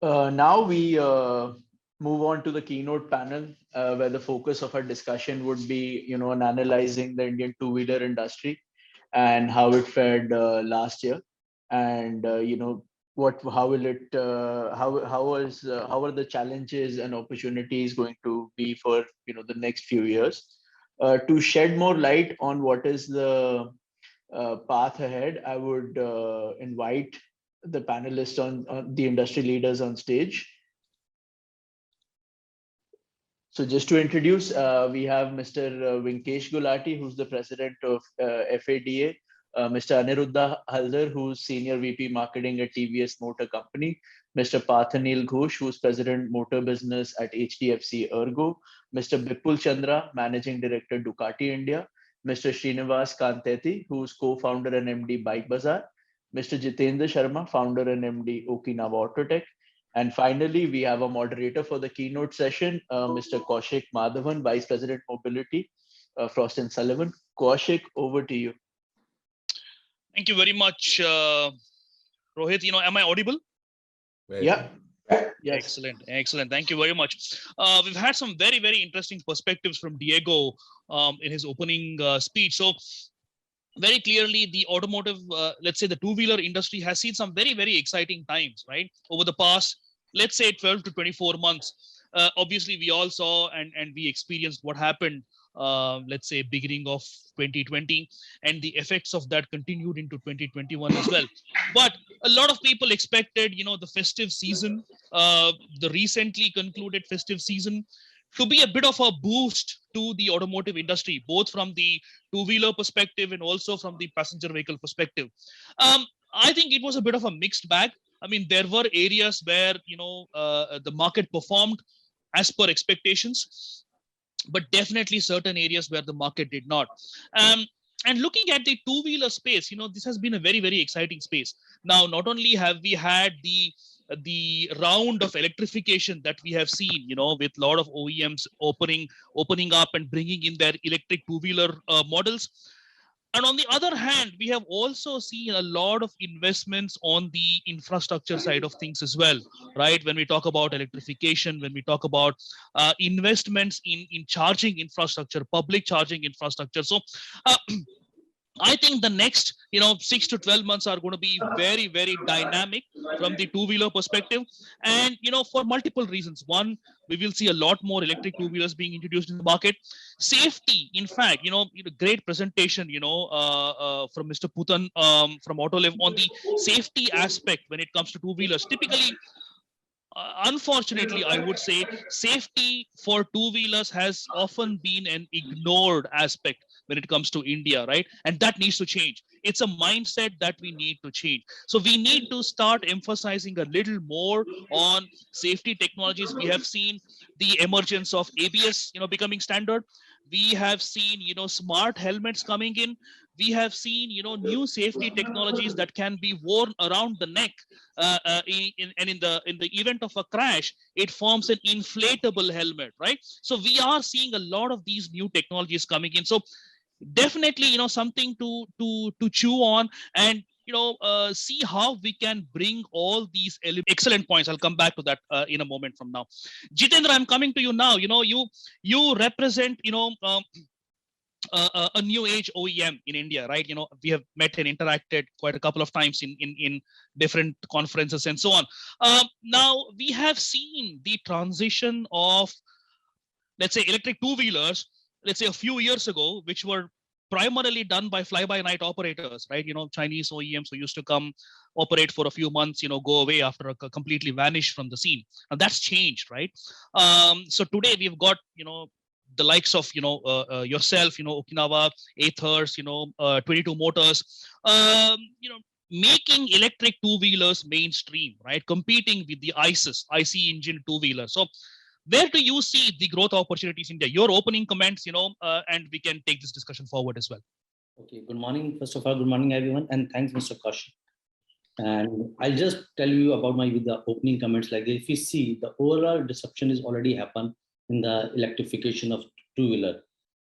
Now we move on to the keynote panel, where the focus of our discussion would be, on analyzing the Indian two-wheeler industry and how it fared last year, and how will it, how are the challenges and opportunities going to be for the next few years. To shed more light on what is the path ahead, I would invite the panelists on the industry leaders on stage. So just to introduce, we have Mr. Vinkesh Gulati, who's the president of FADA, Mr. Aniruddha Haldar, who's senior VP marketing at TVS Motor Company, Mr. Parthanil Ghosh, who's president motor business at HDFC Ergo, Mr. Bipul Chandra, managing director Ducati India, Mr. Srinivas Kanteti, who's co-founder and MD Bike Bazaar, Mr. Jitendra Sharma, founder and MD Okinawa Autotech, and finally, we have a moderator for the keynote session, Mr. Kaushik Madhavan, Vice President Mobility, Frost & Sullivan. Kaushik, over to you. Thank you very much, Rohit. Am I audible? Yeah. Yes. Excellent. Thank you very much. We've had some very, very interesting perspectives from Diego in his opening speech. So very clearly, the automotive, let's say the two-wheeler industry has seen some very, very exciting times, right? Over the past, let's say 12 to 24 months. Obviously, we all saw and we experienced what happened, let's say beginning of 2020, and the effects of that continued into 2021 as well. But a lot of people expected, the festive season, the recently concluded festive season, to be a bit of a boost to the automotive industry, both from the two-wheeler perspective and also from the passenger vehicle perspective. I think it was a bit of a mixed bag. I mean, there were areas where, the market performed as per expectations, but definitely certain areas where the market did not. And looking at the two-wheeler space, this has been a very, very exciting space. Now, not only have we had the round of electrification that we have seen, with a lot of OEMs opening up and bringing in their electric two-wheeler models. And on the other hand, we have also seen a lot of investments on the infrastructure side of things as well, right? When we talk about electrification, when we talk about investments in charging infrastructure, public charging infrastructure. So I think the next, 6 to 12 months are going to be very, very dynamic from the two-wheeler perspective. And, for multiple reasons. One, we will see a lot more electric two-wheelers being introduced in the market. Safety, in fact, great presentation, from Mr. Putan from Autoliv on the safety aspect when it comes to two-wheelers. Typically, unfortunately, I would say safety for two-wheelers has often been an ignored aspect when it comes to India, right? And that needs to change. It's a mindset that we need to change. So we need to start emphasizing a little more on safety technologies. We have seen the emergence of ABS, becoming standard. We have seen, smart helmets coming in. We have seen, new safety technologies that can be worn around the neck. In the event of a crash, it forms an inflatable helmet, right? So we are seeing a lot of these new technologies coming in. So definitely, something to chew on, and see how we can bring all these excellent points. I'll come back to that in a moment from now. Jitendra, I'm coming to you now. You represent a new age OEM in India, right? We have met and interacted quite a couple of times in different conferences and so on. Now we have seen the transition of, let's say, electric two-wheelers, let's say a few years ago, which were primarily done by fly-by-night operators, right? Chinese OEMs who used to come operate for a few months, go away after completely vanish from the scene. And that's changed, right? So today we've got, the likes of, yourself, Okinawa, Aethers, 22 Motors, making electric two-wheelers mainstream, right? Competing with the ICE engine two-wheeler. So where do you see the growth opportunities in India? Your opening comments, and we can take this discussion forward as well. Okay, good morning. First of all, good morning, everyone. And thanks, Mr. Kaushik. And I'll just tell you about the opening comments. Like if you see, the overall disruption is already happened in the electrification of two-wheeler.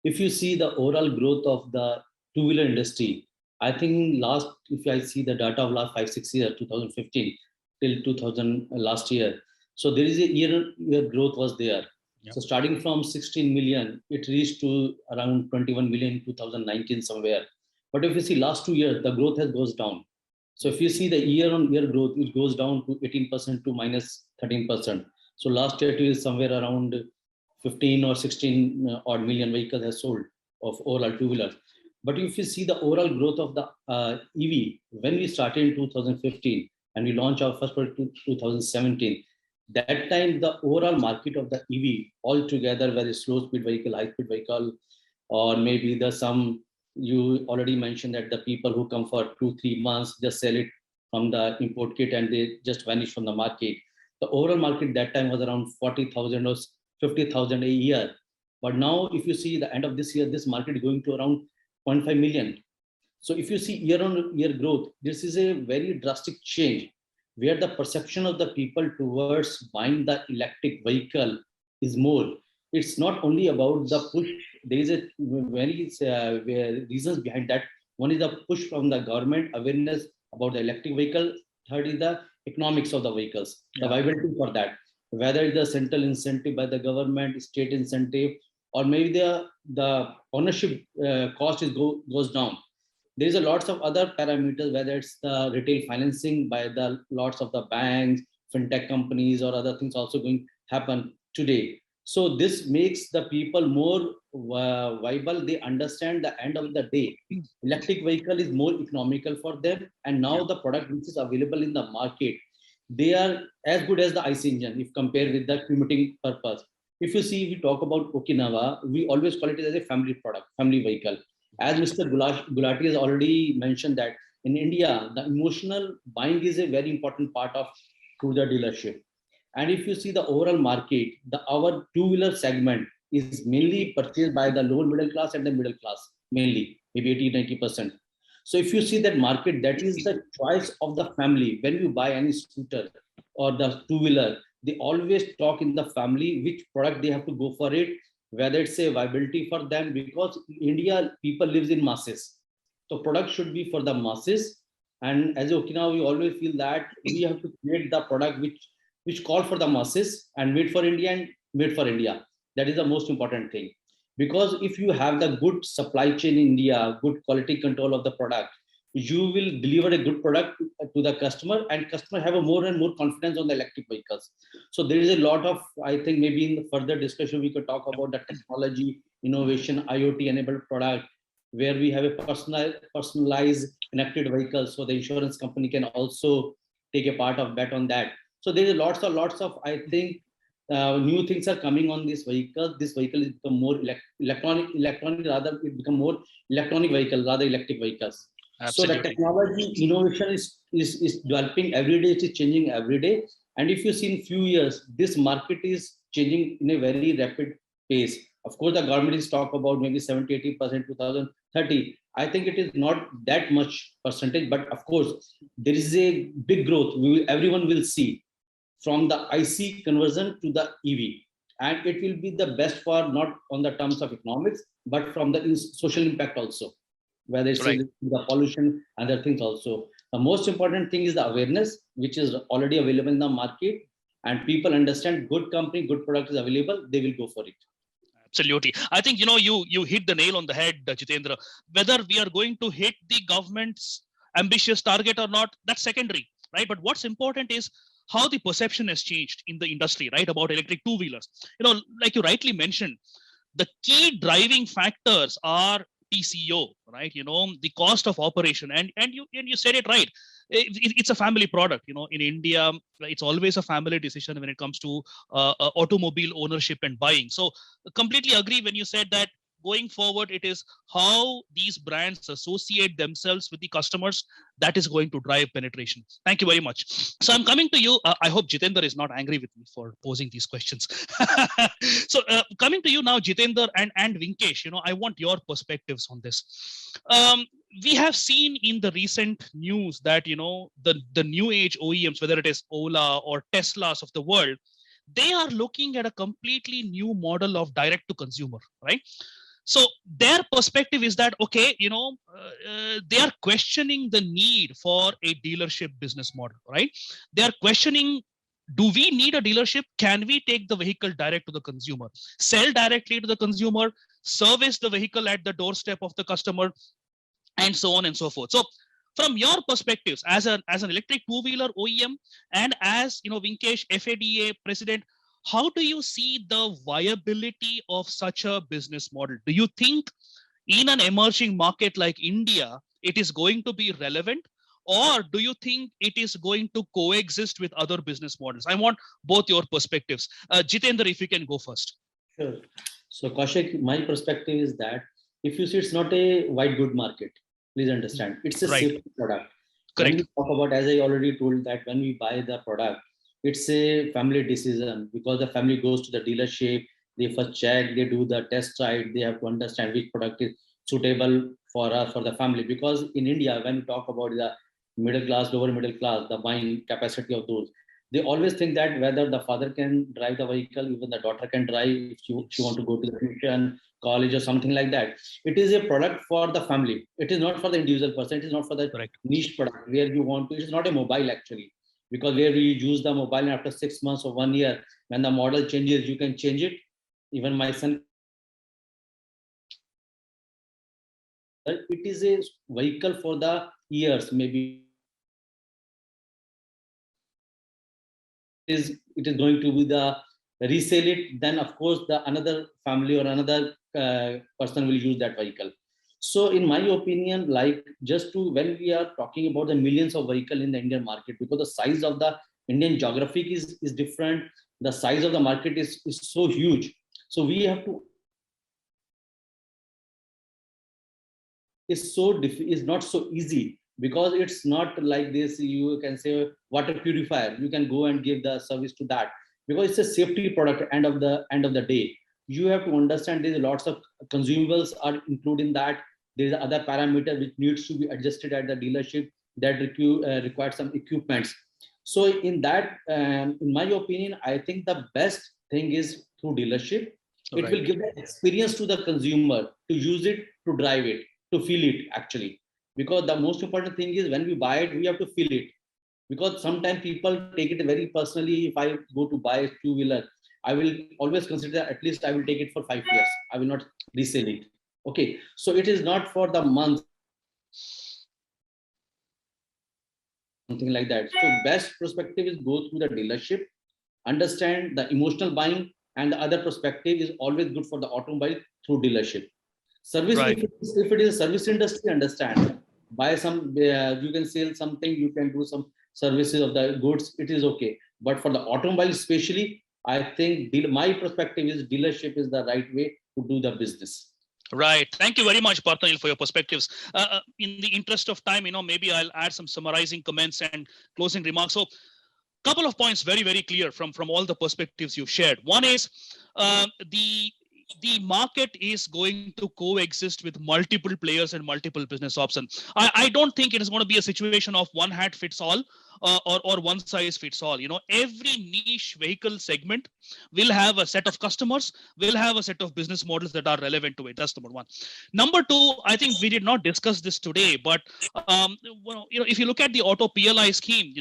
If you see the overall growth of the two-wheeler industry, I think if I see the data of last 5-6 years, 2015, till 2000 last year. So there is a year growth was there. Yeah. So starting from 16 million, it reached to around 21 million in 2019 somewhere. But if you see last 2 years, the growth has goes down. So if you see the year-on-year growth, it goes down to 18% to minus 13%. So last year it is somewhere around 15 or 16 odd million vehicles has sold of overall two-wheelers. But if you see the overall growth of the EV, when we started in 2015 and we launched our first product in 2017, that time the overall market of the EV altogether, whether it's slow speed vehicle, high speed vehicle, or maybe the some, you already mentioned that the people who come for 2-3 months just sell it from the import kit and they just vanish from the market. The overall market that time was around 40,000 or 50,000 a year. But now if you see the end of this year, this market is going to around 0.5 million. So if you see year-on-year growth, this is a very drastic change where the perception of the people towards buying the electric vehicle is more. It's not only about the push. There is a very reasons behind that. One is the push from the government, awareness about the electric vehicle. Third is the economics of the vehicles, the viability for that. Whether it's the central incentive by the government, state incentive, or maybe the ownership cost goes down. There's a lots of other parameters, whether it's the retail financing by the lots of the banks, fintech companies, or other things also going to happen today. So this makes the people more viable. They understand the end of the day, electric vehicle is more economical for them. And now the product which is available in the market, they are as good as the ICE engine if compared with the commuting purpose. If you see, we talk about Okinawa, we always call it as a family product, family vehicle. As Mr. Gulati has already mentioned that in India, the emotional buying is a very important part of cruiser dealership. And if you see the overall market, our two-wheeler segment is mainly purchased by the lower middle class and the middle class, mainly, maybe 80-90%. So if you see that market, that is the choice of the family. When you buy any scooter or the two-wheeler, they always talk in the family which product they have to go for it, whether it's a viability for them, because India people lives in masses. So product should be for the masses. And as Okinawa, we always feel that we have to create the product which call for the masses and made for India and made for India. That is the most important thing. Because if you have the good supply chain in India, good quality control of the product, you will deliver a good product to the customer, and customer have a more and more confidence on the electric vehicles. So there is a lot of, I think maybe in the further discussion, we could talk about the technology, innovation, IoT enabled product, where we have a personalized connected vehicle. So the insurance company can also take a part of bet on that. So there is lots of, I think, new things are coming on this vehicle. This vehicle is become more electronic rather, it become more electronic vehicle rather electric vehicles. Absolutely. So the technology innovation is developing every day. It is changing every day. And if you see in few years, this market is changing in a very rapid pace. Of course, the government is talk about maybe 70-80% 2030. I think it is not that much percentage, but of course, there is a big growth. Everyone will see from the IC conversion to the EV. And it will be the best for not on the terms of economics, but from the social impact also, whether it's the pollution and other things also. The most important thing is the awareness, which is already available in the market, and people understand good company, good product is available, they will go for it. Absolutely. I think, you hit the nail on the head, Jitendra. Whether we are going to hit the government's ambitious target or not, that's secondary, right? But what's important is how the perception has changed in the industry, right, about electric two-wheelers. Like you rightly mentioned, the key driving factors are TCO, right? The cost of operation, and you said it right. It's a family product. In India, it's always a family decision when it comes to automobile ownership and buying. So completely agree when you said that going forward, it is how these brands associate themselves with the customers that is going to drive penetration. Thank you very much. So I'm coming to you. I hope Jitendra is not angry with me for posing these questions. So coming to you now, Jitendra and Vinkesh, I want your perspectives on this. We have seen in the recent news that, the new age OEMs, whether it is Ola or Teslas of the world, they are looking at a completely new model of direct to consumer, right? So their perspective is that, okay, they are questioning the need for a dealership business model, right? They are questioning, do we need a dealership? Can we take the vehicle direct to the consumer, sell directly to the consumer, service the vehicle at the doorstep of the customer, and so on and so forth? So from your perspectives as an electric two-wheeler OEM, and as Vinkesh, FADA president, how do you see the viability of such a business model? Do you think in an emerging market like India it is going to be relevant, or do you think it is going to coexist with other business models? I want both your perspectives. Jitendra, if you can go first. Sure. So Kaushik, my perspective is that if you see, it's not a white good market. Please understand, it's a Right. safety product. When Correct. we talk about, as I already told, that when we buy the product, it's a family decision, because the family goes to the dealership, they first check, they do the test ride, they have to understand which product is suitable for us, for the family. Because in India, when we talk about the middle class, lower middle class, the buying capacity of those, they always think that whether the father can drive the vehicle, even the daughter can drive if she want to go to the tuition, college, or something like that. It is a product for the family. It is not for the individual person. It is not for the Correct. niche product where you want to. It is not a mobile actually, because where you use the mobile and after 6 months or 1 year, when the model changes, you can change it. Even my son, it is a vehicle for the years, maybe it is going to be the resell it, then of course the another family or another person will use that vehicle. So in my opinion, like, just to, when we are talking about the millions of vehicle in the Indian market, because the size of the Indian geographic is different, the size of the market is so huge. So we have to, is not so easy, because it's not like this. You can say water purifier, you can go and give the service to that, because it's a safety product. End of the day, you have to understand there's lots of consumables are included in that. There's other parameter which needs to be adjusted at the dealership, that requires some equipments. So in that, in my opinion, I think the best thing is through dealership. It Right. will give the experience to the consumer to use it, to drive it, to feel it actually. Because the most important thing is, when we buy it, we have to feel it. Because sometimes people take it very personally. If I go to buy a two-wheeler, I will always consider at least I will take it for 5 years. I will not resell it. Okay. So it is not for the month, something like that. So best perspective is go through the dealership, understand the emotional buying, and the other perspective is always good for the automobile through dealership. Service, Right. if it is a service industry, understand, buy some, you can sell something, you can do some services of the goods, it is okay. But for the automobile especially, I think my perspective is dealership is the right way to do the business. Right. Thank you very much, Parthanil, for your perspectives. In the interest of time, maybe I'll add some summarizing comments and closing remarks. So, couple of points very, very clear from all the perspectives you've shared. One is the market is going to coexist with multiple players and multiple business options. I don't think it is going to be a situation of one hat fits all, or one size fits all. Every niche vehicle segment will have a set of customers, will have a set of business models that are relevant to it. That's number one. Number two, I think we did not discuss this today, but if you look at the auto PLI scheme,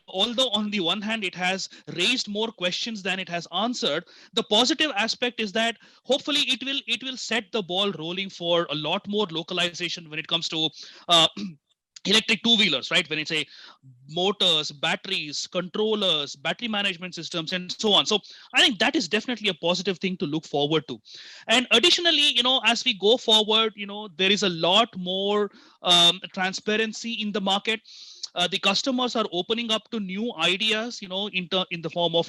although on the one hand it has raised more questions than it has answered, the positive aspect is that hopefully it will set the ball rolling for a lot more localization when it comes to electric two-wheelers, right? When it's a motors, batteries, controllers, battery management systems, and so on. So I think that is definitely a positive thing to look forward to. And additionally, as we go forward, there is a lot more transparency in the market. The customers are opening up to new ideas, in the form of,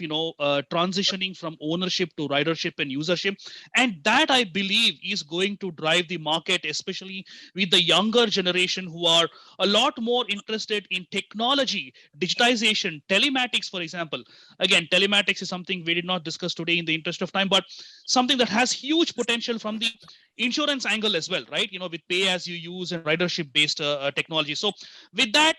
transitioning from ownership to ridership and usership. And that, I believe, is going to drive the market, especially with the younger generation who are a lot more interested in technology, digitization, telematics, for example. Again, telematics is something we did not discuss today in the interest of time, but something that has huge potential from the insurance angle as well, right? With pay as you use and ridership based technology. So with that,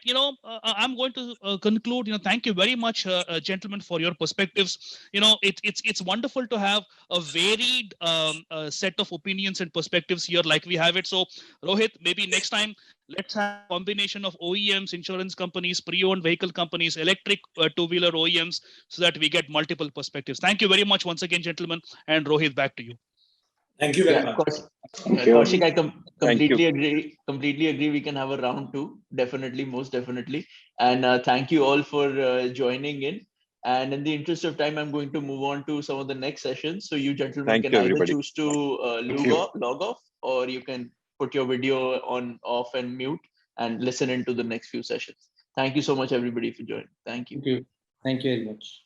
I'm going to conclude. Thank you very much, gentlemen, for your perspectives. It's wonderful to have a varied set of opinions and perspectives here, like we have it. So Rohit, maybe next time let's have a combination of OEMs, insurance companies, pre-owned vehicle companies, electric two-wheeler OEMs, so that we get multiple perspectives. Thank you very much once again, gentlemen. And Rohit, back to you. Thank you very Yeah, much. Kaushik, I Thank you. completely agree. We can have a round two, definitely, most definitely. And thank you all for joining in. And in the interest of time, I'm going to move on to some of the next sessions. So you gentlemen Thank can you, either everybody. choose to log off, or you can put your video on off and mute and listen into the next few sessions. Thank you so much, everybody, for joining. Thank you. Thank you. Thank you very much.